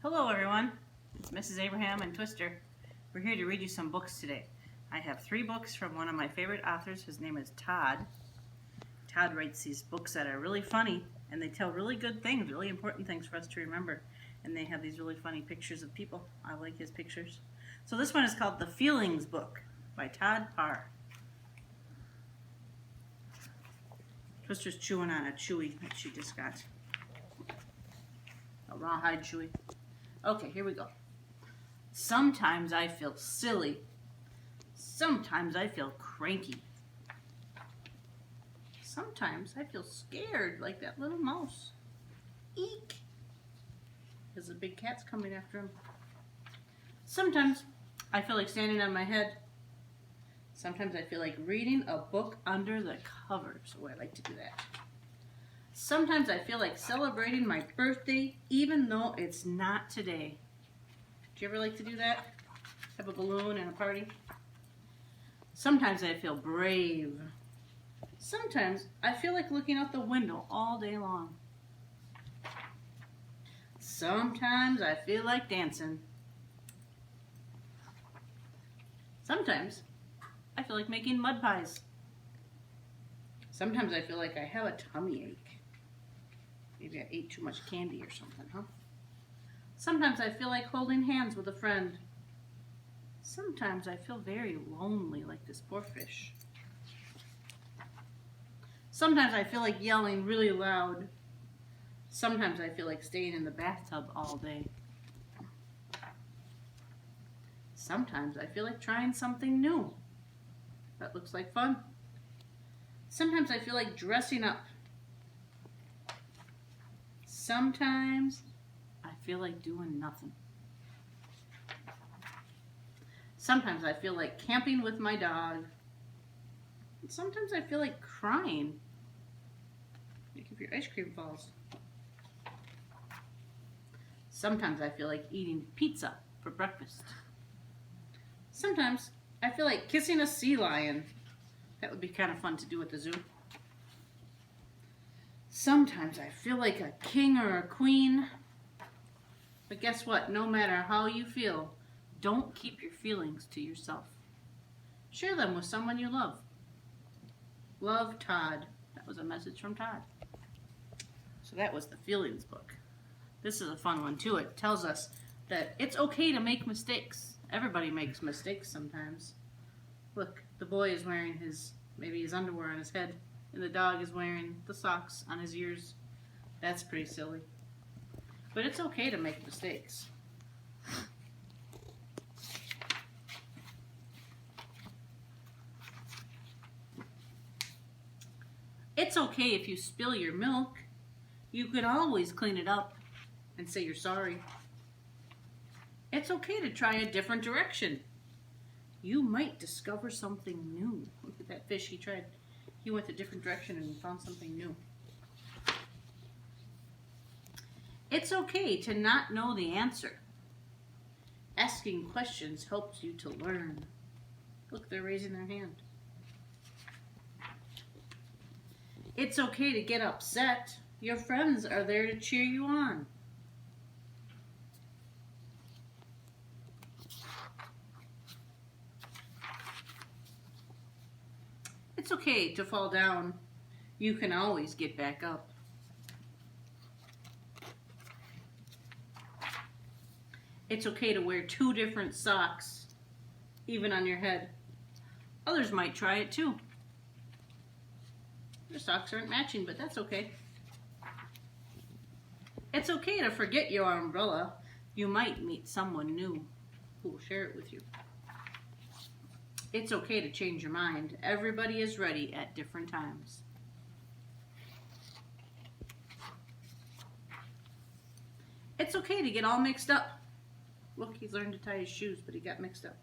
Hello everyone, it's Mrs. Abraham and Twister. We're here to read you some books today. I have 3 books from one of my favorite authors. His name is Todd. Todd writes these books that are really funny and they tell really good things, really important things for us to remember. And they have these really funny pictures of people. I like his pictures. So this one is called The Feelings Book by Todd Parr. Twister's chewing on a chewy that she just got. A rawhide chewy. Okay, here we go. Sometimes I feel silly. Sometimes I feel cranky. Sometimes I feel scared like that little mouse. Eek! Because the big cat's coming after him. Sometimes I feel like standing on my head. Sometimes I feel like reading a book under the covers. Oh, I like to do that. Sometimes I feel like celebrating my birthday even though it's not today. Do you ever like to do that? Have a balloon and a party? Sometimes I feel brave. Sometimes I feel like looking out the window all day long. Sometimes I feel like dancing. Sometimes I feel like making mud pies. Sometimes I feel like I have a tummy ache. Maybe I ate too much candy or something, huh? Sometimes I feel like holding hands with a friend. Sometimes I feel very lonely like this poor fish. Sometimes I feel like yelling really loud. Sometimes I feel like staying in the bathtub all day. Sometimes I feel like trying something new. That looks like fun. Sometimes I feel like dressing up. Sometimes I feel like doing nothing. Sometimes I feel like camping with my dog. And sometimes I feel like crying. Like if your ice cream falls. Sometimes I feel like eating pizza for breakfast. Sometimes I feel like kissing a sea lion. That would be kind of fun to do at the zoo. Sometimes I feel like a king or a queen. But guess what? No matter how you feel, don't keep your feelings to yourself. Share them with someone you love. Love, Todd. That was a message from Todd. So that was the Feelings book. This is a fun one too. It tells us that it's okay to make mistakes. Everybody makes mistakes sometimes. Look, the boy is wearing maybe his underwear on his head, and the dog is wearing the socks on his ears. That's pretty silly. But it's okay to make mistakes. It's okay if you spill your milk. You can always clean it up and say you're sorry. It's okay to try a different direction. You might discover something new. Look at that fish. He went a different direction and found something new. It's okay to not know the answer. Asking questions helps you to learn. Look, they're raising their hand. It's okay to get upset. Your friends are there to cheer you on. It's okay to fall down. You can always get back up. It's okay to wear 2 different socks, even on your head. Others might try it too. Your socks aren't matching, but that's okay. It's okay to forget your umbrella. You might meet someone new who will share it with you. It's okay to change your mind. Everybody is ready at different times. It's okay to get all mixed up. Look, he's learned to tie his shoes, but he got mixed up.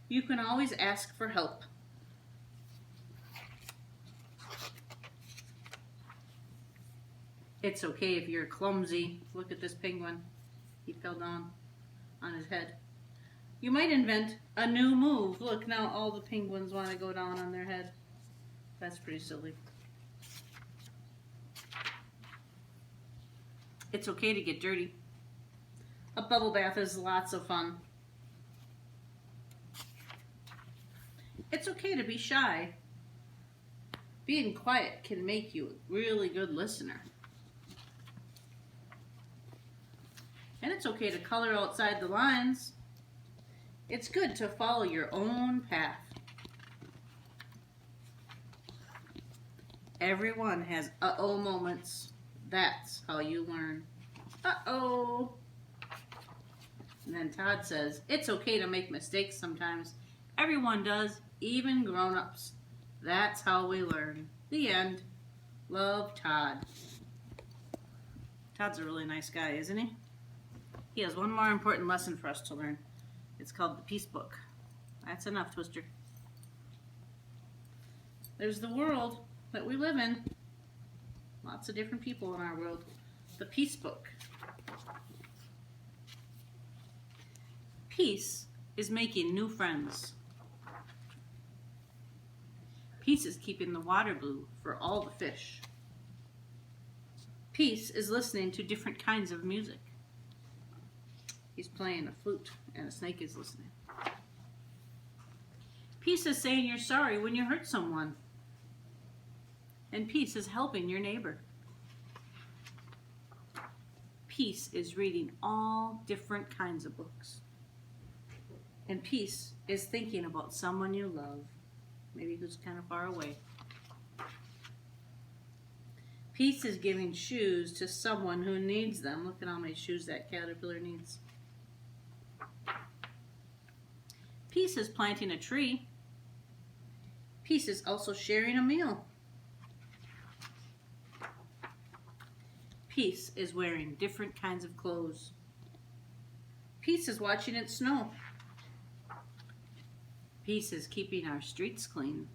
You can always ask for help. It's okay if you're clumsy. Look at this penguin. He fell down on his head. You might invent a new move. Look, now all the penguins want to go down on their head. That's pretty silly. It's okay to get dirty. A bubble bath is lots of fun. It's okay to be shy. Being quiet can make you a really good listener. And it's okay to color outside the lines. It's good to follow your own path. Everyone has uh-oh moments. That's how you learn. Uh-oh. And then Todd says, it's okay to make mistakes sometimes. Everyone does, even grown-ups. That's how we learn. The end. Love, Todd. Todd's a really nice guy, isn't he? He has one more important lesson for us to learn. It's called the Peace Book. That's enough, Twister. There's the world that we live in. Lots of different people in our world. The Peace Book. Peace is making new friends. Peace is keeping the water blue for all the fish. Peace is listening to different kinds of music. He's playing a flute and a snake is listening. Peace is saying you're sorry when you hurt someone. And peace is helping your neighbor. Peace is reading all different kinds of books. And peace is thinking about someone you love, maybe who's kind of far away. Peace is giving shoes to someone who needs them. Look at how many shoes that caterpillar needs. Peace is planting a tree. Peace is also sharing a meal. Peace is wearing different kinds of clothes. Peace is watching it snow. Peace is keeping our streets clean.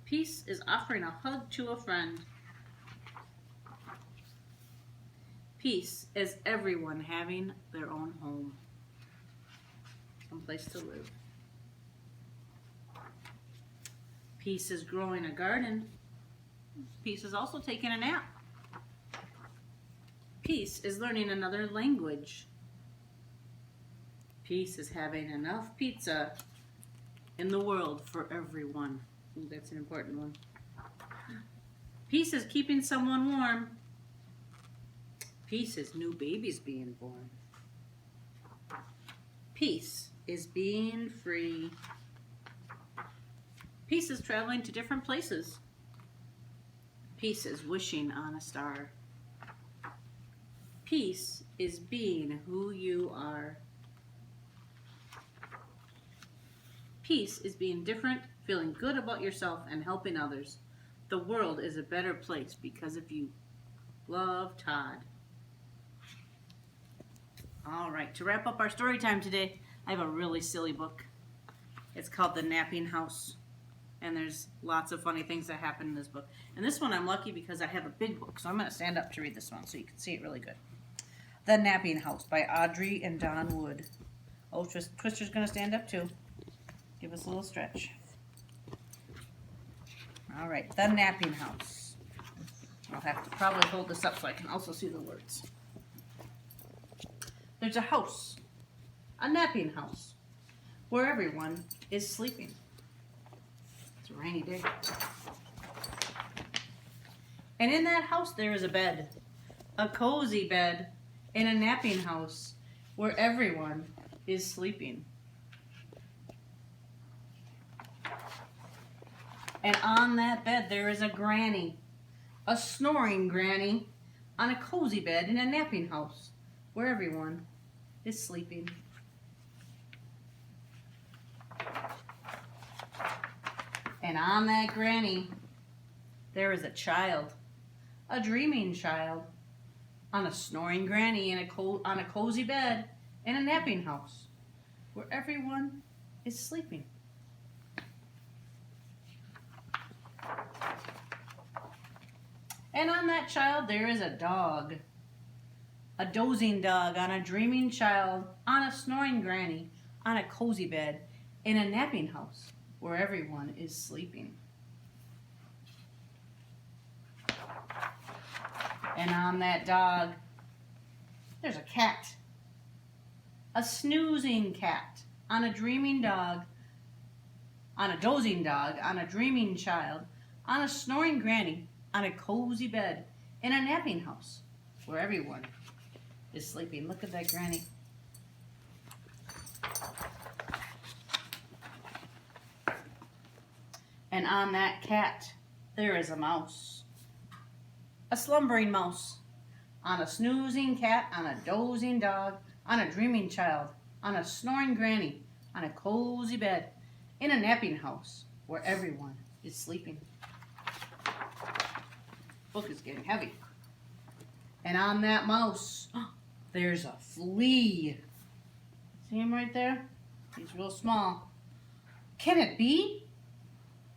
Peace is offering a hug to a friend. Peace is everyone having their own home. Someplace to live. Peace is growing a garden. Peace is also taking a nap. Peace is learning another language. Peace is having enough pizza in the world for everyone. Ooh, that's an important one. Peace is keeping someone warm. Peace is new babies being born. Peace is being free. Peace is traveling to different places. Peace is wishing on a star. Peace is being who you are. Peace is being different, feeling good about yourself, and helping others. The world is a better place because of you. Love, Todd. All right, to wrap up our story time today, I have a really silly book. It's called The Napping House. And there's lots of funny things that happen in this book. And this one I'm lucky because I have a big book, so I'm going to stand up to read this one so you can see it really good. The Napping House by Audrey and Don Wood. Oh, Twister's going to stand up too. Give us a little stretch. All right, The Napping House. I'll have to probably hold this up so I can also see the words. There's a house, a napping house, where everyone is sleeping. It's a rainy day. And in that house there is a bed, a cozy bed, in a napping house where everyone is sleeping. And on that bed there is a granny, a snoring granny, on a cozy bed in a napping house where everyone is sleeping. And on that granny there is a child, a dreaming child, on a snoring granny on a cozy bed in a napping house where everyone is sleeping. And on that child there is a dog, a dozing dog on a dreaming child, on a snoring granny, on a cozy bed in a napping house where everyone is sleeping. And on that dog, there's a cat, a snoozing cat, on a dreaming dog, on a dozing dog, on a dreaming child, on a snoring granny, on a cozy bed, in a napping house, where everyone is sleeping. Look at that granny. And on that cat, there is a mouse. A slumbering mouse. On a snoozing cat, on a dozing dog, on a dreaming child, on a snoring granny, on a cozy bed, in a napping house, where everyone is sleeping. Book is getting heavy. And on that mouse, there's a flea. See him right there? He's real small. Can it be?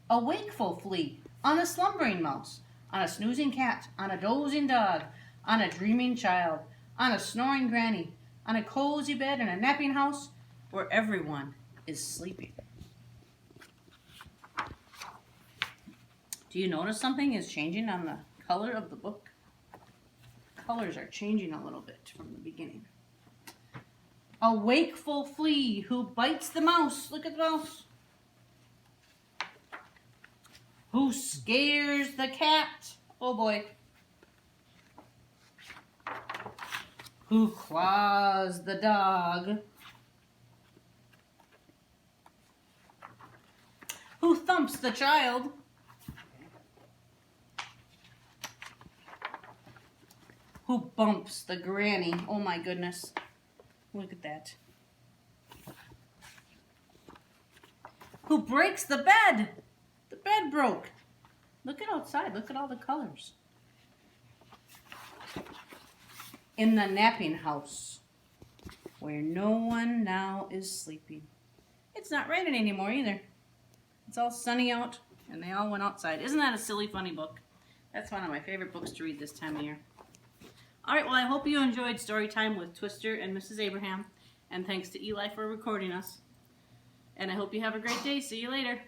A wakeful flea on a slumbering mouse, on a snoozing cat, on a dozing dog, on a dreaming child, on a snoring granny, on a cozy bed in a napping house where everyone is sleeping. Do you notice something is changing on the color of the book? Colors are changing a little bit from the beginning. A wakeful flea who bites the mouse. Look at the mouse. Who scares the cat? Oh boy. Who claws the dog? Who thumps the child? Who bumps the granny? Oh my goodness. Look at that. Who breaks the bed? The bed broke. Look at outside. Look at all the colors. In the napping house, where no one now is sleeping. It's not raining anymore either. It's all sunny out, and they all went outside. Isn't that a silly, funny book? That's one of my favorite books to read this time of year. All right, well, I hope you enjoyed Story Time with Twister and Mrs. Abraham. And thanks to Eli for recording us. And I hope you have a great day. See you later.